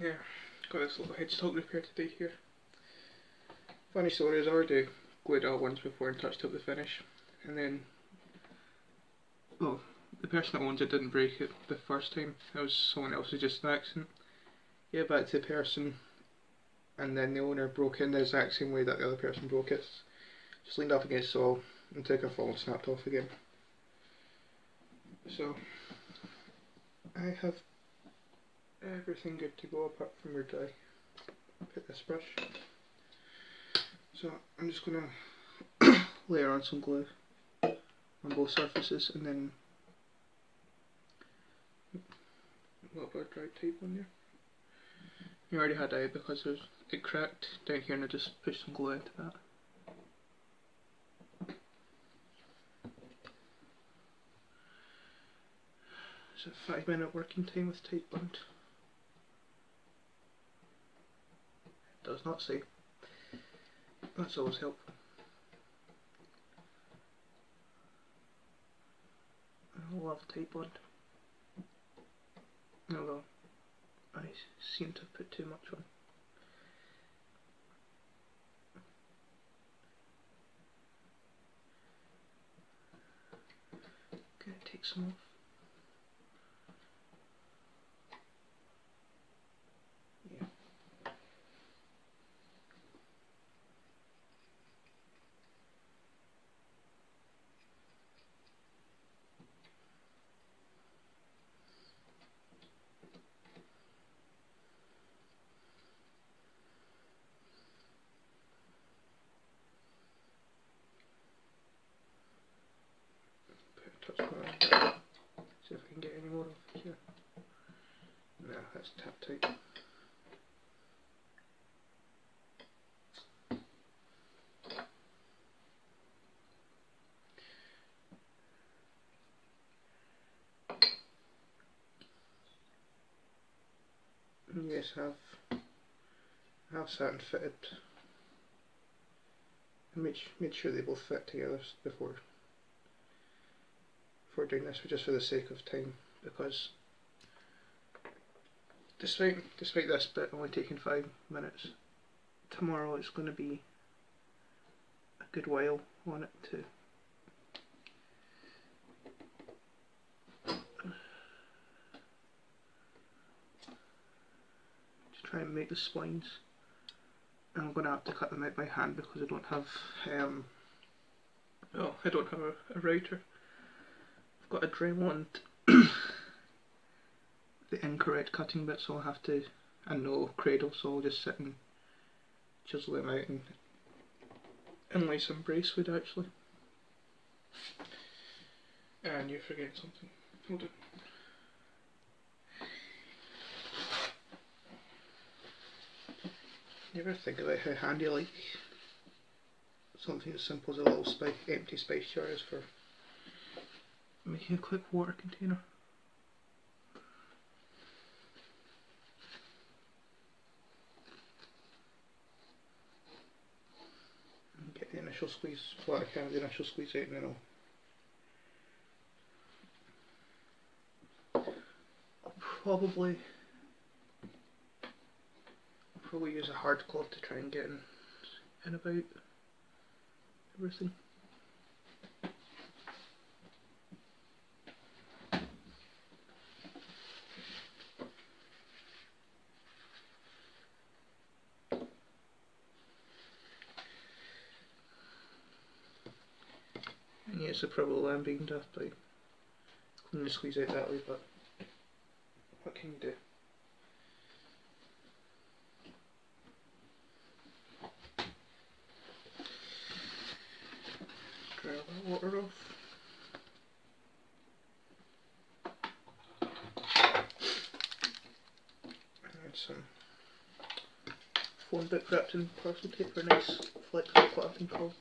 Yeah, got this little headstock repair today here. Funny story is I already glued it up once before and touched up the finish, and then, well, the person that owns it didn't break it the first time. It was someone else's, just an accident. Yeah, back to the person, and then the owner broke in the exact same way that the other person broke it. Just leaned up against the wall and took a fall and snapped off again. So I have everything good to go apart from your dye. I'll pick this brush. So I'm just going to layer on some glue on both surfaces, and then a little bit of dry tape on there. You already had dye because it cracked down here, and I just pushed some glue into that. It's a 5-minute working time with tight bund. Does not say. That's always helpful. I love tight bund. Although I seem to have put too much on. Gonna take some off. Touch more. See if I can get any more off here. No, that's tap tight. Yes, I have sat and fitted and made sure they both fit together before doing this, just for the sake of time, because despite this bit only taking 5 minutes, tomorrow it's going to be a good while on it to try and make the splines. And I'm going to have to cut them out by hand because I don't have a router. I've got a Dremel and the incorrect cutting bit, so I'll have to, and no cradle, so I'll just sit and chisel them out and lay some bracewood actually. And you're forgetting something. Hold on. You ever think about how handy like something as simple as a little empty spice jar is for making a quick water container? And get the initial squeeze, what I can of the initial squeeze out, and then I'll probably use a hard cloth to try and get in about everything. And yes, probably I'm being daft by cleaning the squeeze out that way, but what can you do? Dry all that water off. And some phone book wrapped in parcel tape for a nice flexible clapping call.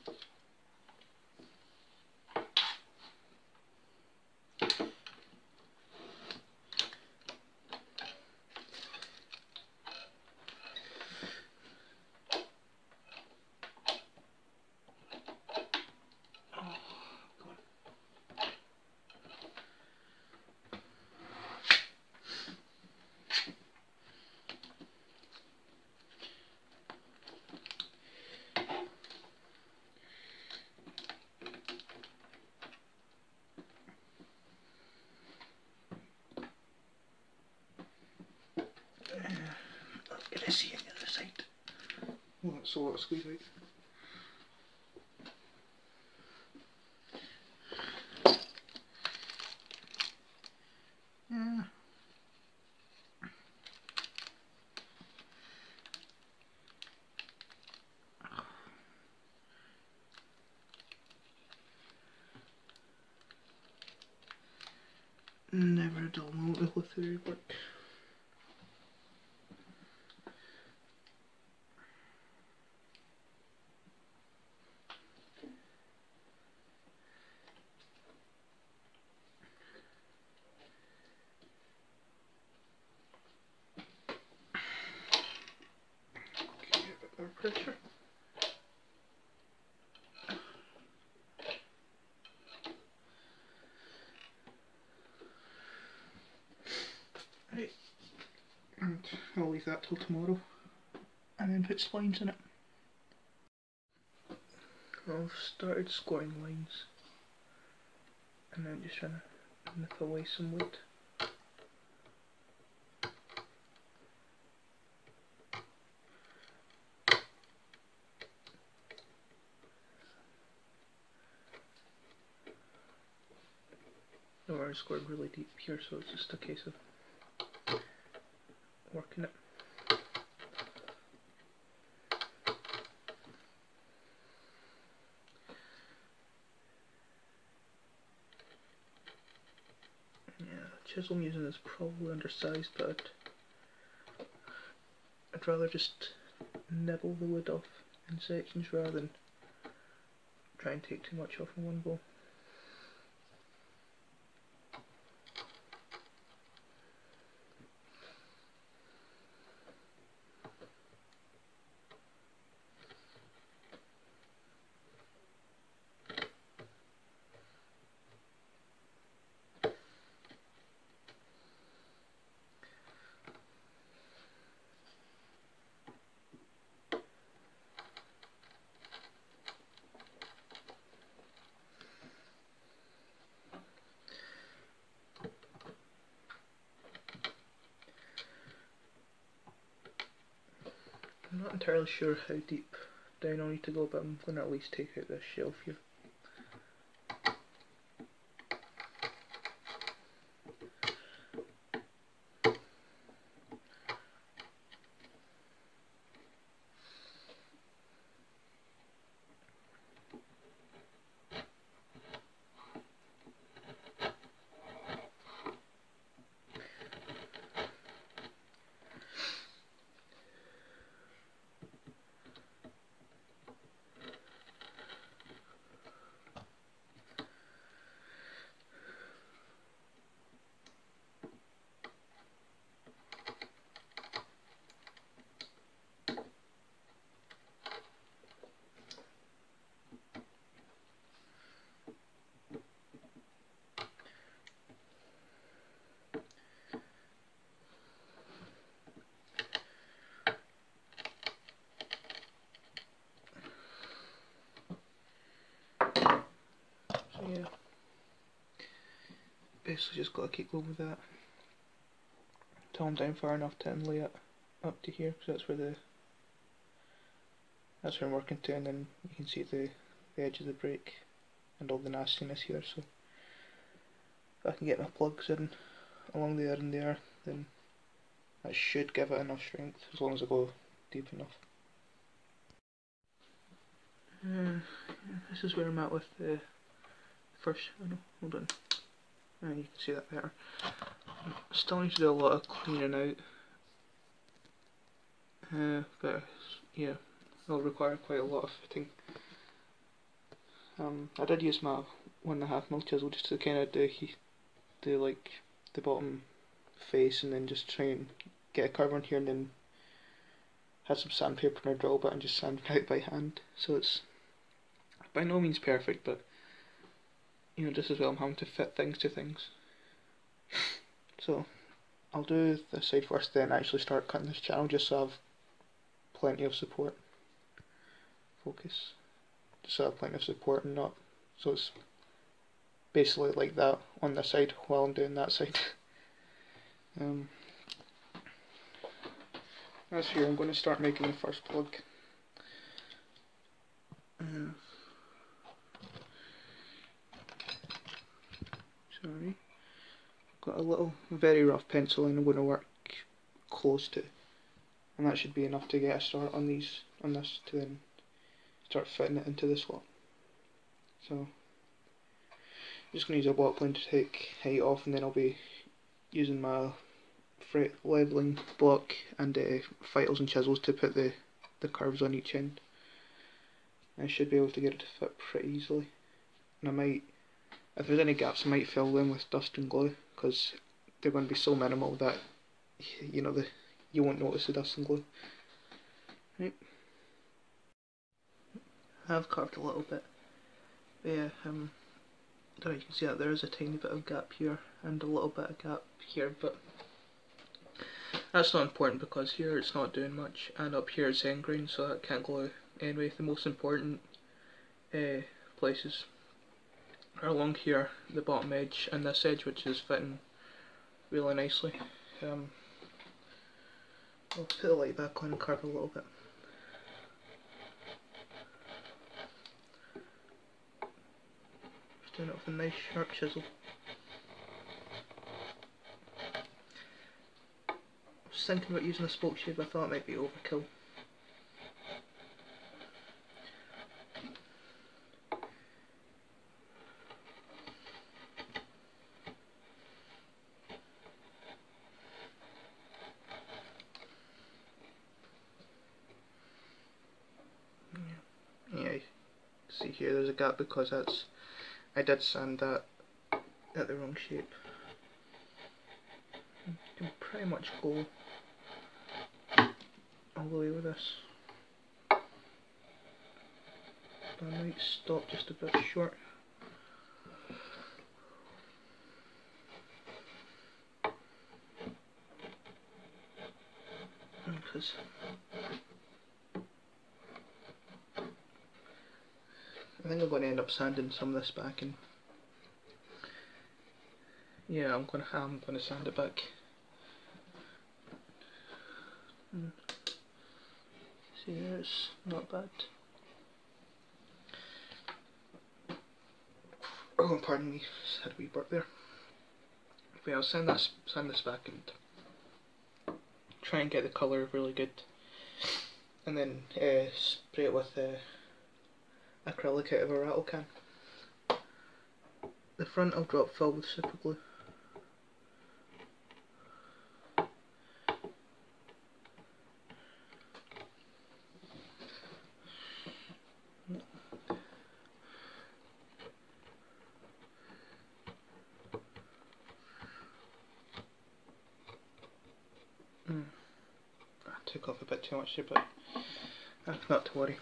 you see on the other side? Oh, that's a lot of squeeze out. Yeah. Never a dull moment with theory work. Okay, a bit more pressure. Right, and I'll leave that till tomorrow, and then put splines in it. I've started scoring lines, and then just trying to nip away some wood. The wire scored really deep here, so it's just a case of working it. Yeah, the chisel I'm using is probably undersized, but I'd rather just nibble the wood off in sections rather than try and take too much off in one go. I'm not entirely sure how deep down I need to go, but I'm going to at least take out this shelf here. So yeah, basically just got to keep going with that till I'm down far enough to inlay it up to here, because that's where I'm working to, and then you can see the edge of the brake and all the nastiness here. So if I can get my plugs in along there and there, then that should give it enough strength, as long as I go deep enough. This is where I'm at with the first, hold on, you can see that better. Still need to do a lot of cleaning out, but yeah, it'll require quite a lot of fitting. I did use my 1.5mm chisel just to kind of do like the bottom face, and then just try and get a curve on here, and then had some sandpaper and a drill bit and just sanded it out by hand. So it's by no means perfect, but you know, just as well I'm having to fit things to things. So I'll do this side first, then actually start cutting this channel, just so I have plenty of support. Focus. Just so I have plenty of support, and not so it's basically like that on this side while I'm doing that side. As here, I'm going to start making the first plug. Sorry. Got a little, very rough pencil and I'm going to work close to, and that should be enough to get a start on this to then start fitting it into the slot. So, I'm just going to use a block plane to take height off, and then I'll be using my fret leveling block and files and chisels to put the curves on each end. I should be able to get it to fit pretty easily. And I might, if there's any gaps, I might fill them with dust and glue, because they're going to be so minimal that you won't notice the dust and glue. Right. I've carved a little bit. But yeah, don't know if you can see that there is a tiny bit of gap here and a little bit of gap here, but that's not important because here it's not doing much, and up here it's end grain, so that can't glue. Anyway, the most important places are along here, the bottom edge and this edge, which is fitting really nicely. I'll put the light back on and carve a little bit. Just doing it with a nice sharp chisel. I was thinking about using a spoke shave, but I thought it might be overkill. Yeah, you see here there's a gap because I did sand that at the wrong shape. You can pretty much go all the way with this. But I might stop just a bit short. Because I think I'm going to end up sanding some of this back, and yeah, I'm going to sand it back. See there, it's not bad. Oh, pardon me, just had a wee burp there. But yeah, I'll sand this back and try and get the colour really good, and then spray it with acrylic out of a rattle can. The front I'll drop fill with super glue. I took off a bit too much there, but not to worry.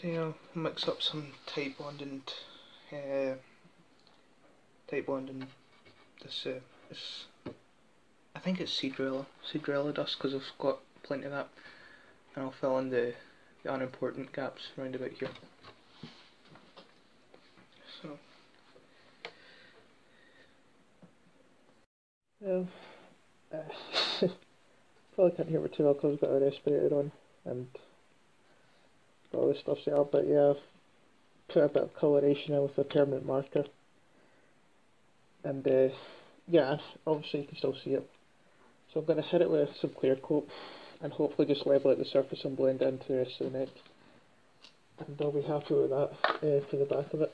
So I'll mix up some tight bond and this I think it's Seedrella dust, because I've got plenty of that, and I'll fill in the unimportant gaps around about here. So probably can't hear me too well because I've got a respirator on and all this stuff set up, but yeah, I've put a bit of coloration in with a permanent marker, and yeah, obviously you can still see it. So I'm going to hit it with some clear coat and hopefully just level out the surface and blend into the rest of the neck, and I'll be happy with that for the back of it.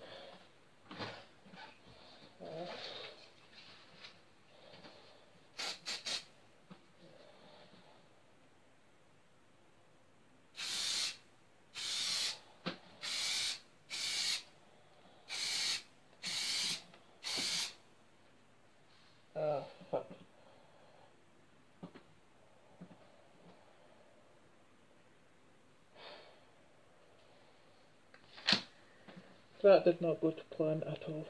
Fuck. That did not go to plan at all.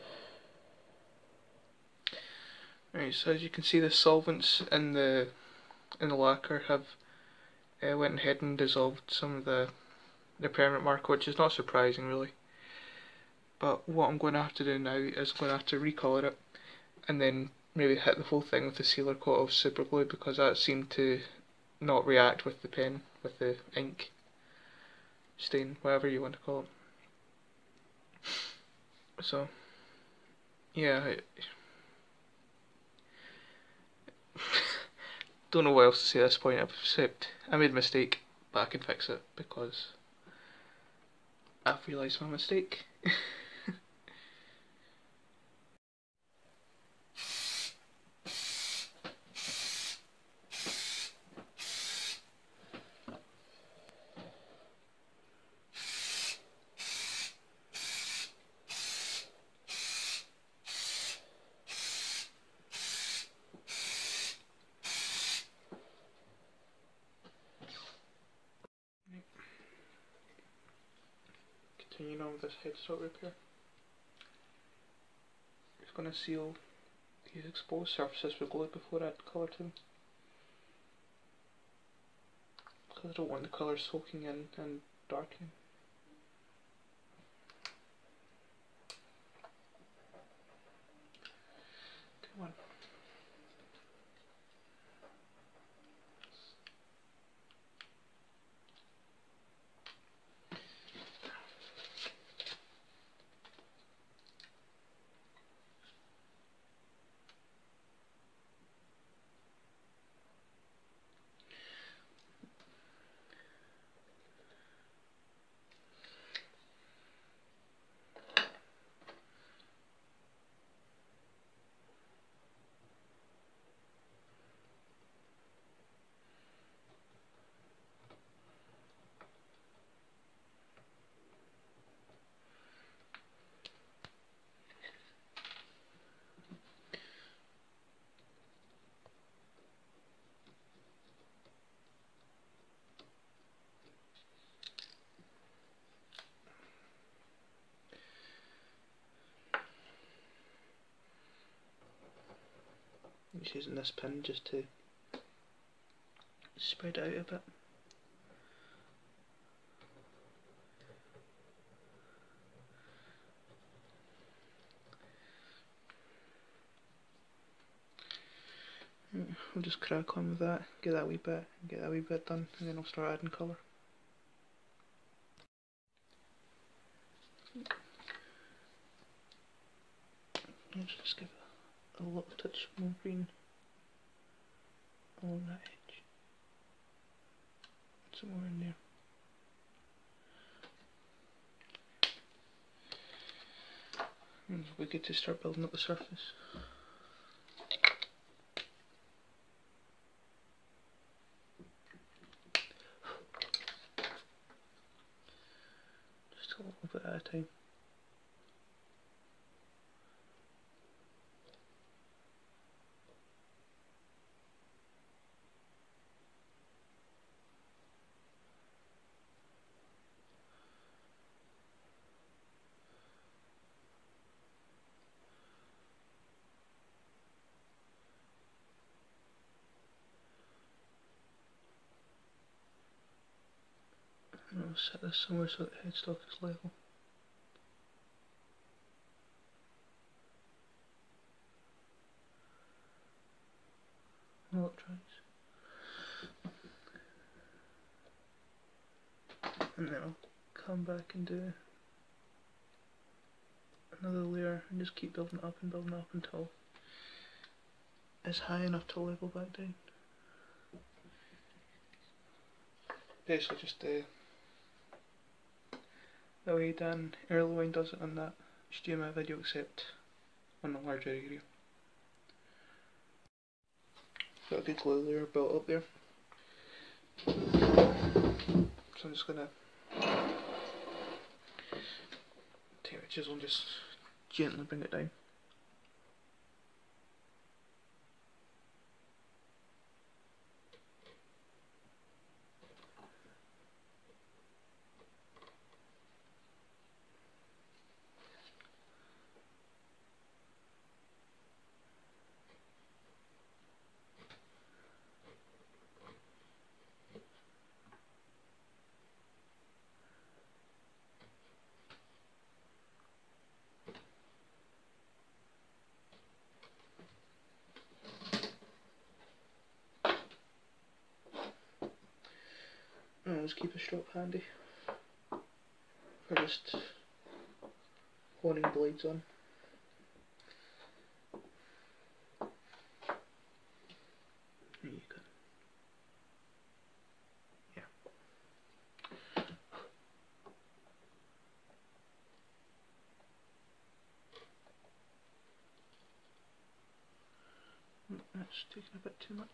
Right, so as you can see, the solvents in the lacquer have went ahead and dissolved some of the permanent marker, which is not surprising really. But what I'm going to have to do now is I'm going to have to recolour it and then maybe hit the whole thing with the sealer coat of super glue, because that seemed to not react with the pen, with the ink stain, whatever you want to call it. So yeah, I don't know what else to say at this point except I made a mistake, but I can fix it because I've realised my mistake. Continuing on with this headstock repair. Just going to seal these exposed surfaces with glue before I add colour to them, because I don't want the colour soaking in and darkening. Come on. I'm just using this pin just to spread it out a bit. I'll just crack on with that, get that wee bit done, and then I'll start adding colour. Let's just give it a little touch more green along that edge. Some more in there. And we get to start building up the surface. Just a little bit at a time. And I'll set this somewhere so that the headstock is level. Well, it tries. And then I'll come back and do another layer and just keep building up and building up until it's high enough to level back down. Basically just the way Dan Erlewine does it on that HDMI video, except on a larger area. Got a good glue layer built up there. So I'm just gonna take a chisel and just gently bring it down. always keep a strop handy for just honing blades on. There you go. Yeah. That's taking a bit too much.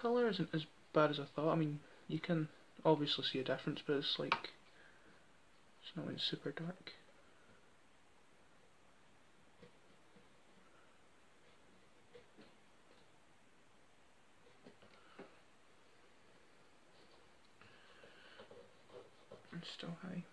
Colour isn't as bad as I thought. I mean, you can obviously see a difference, but it's like, it's not like super dark. It's still high.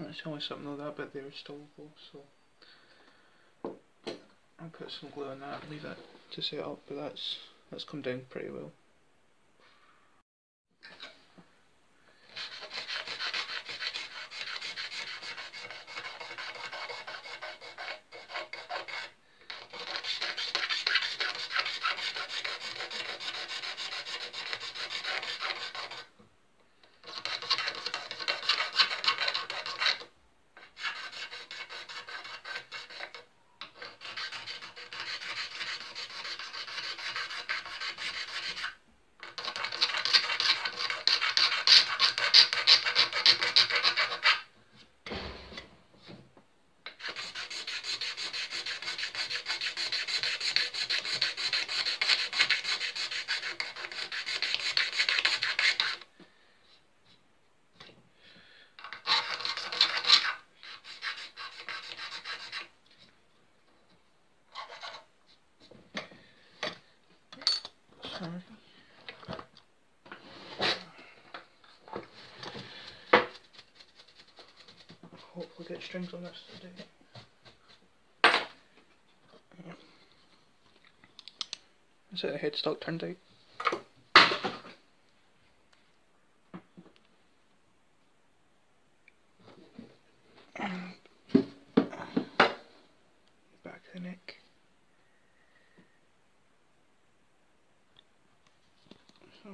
It's only something though, that bit there is still low, so I'll put some glue on that and leave it to set up, but that's come down pretty well. Hopefully get strings on this today. That's how the headstock turned out. Back of the neck. So.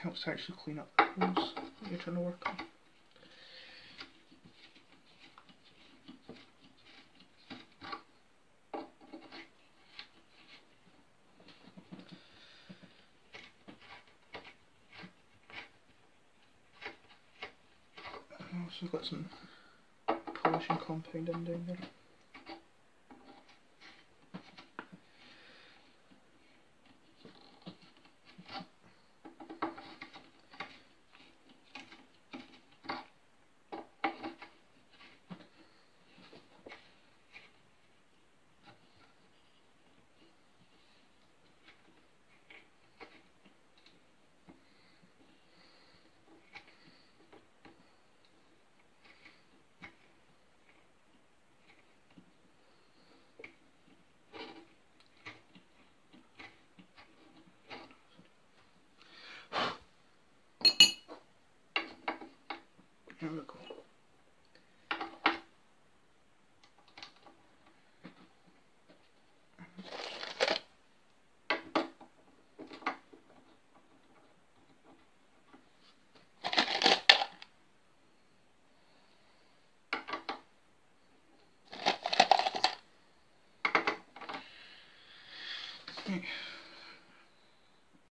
helps to actually clean up the holes that you're trying to work on. I've also got some polishing compound in down there. There we go.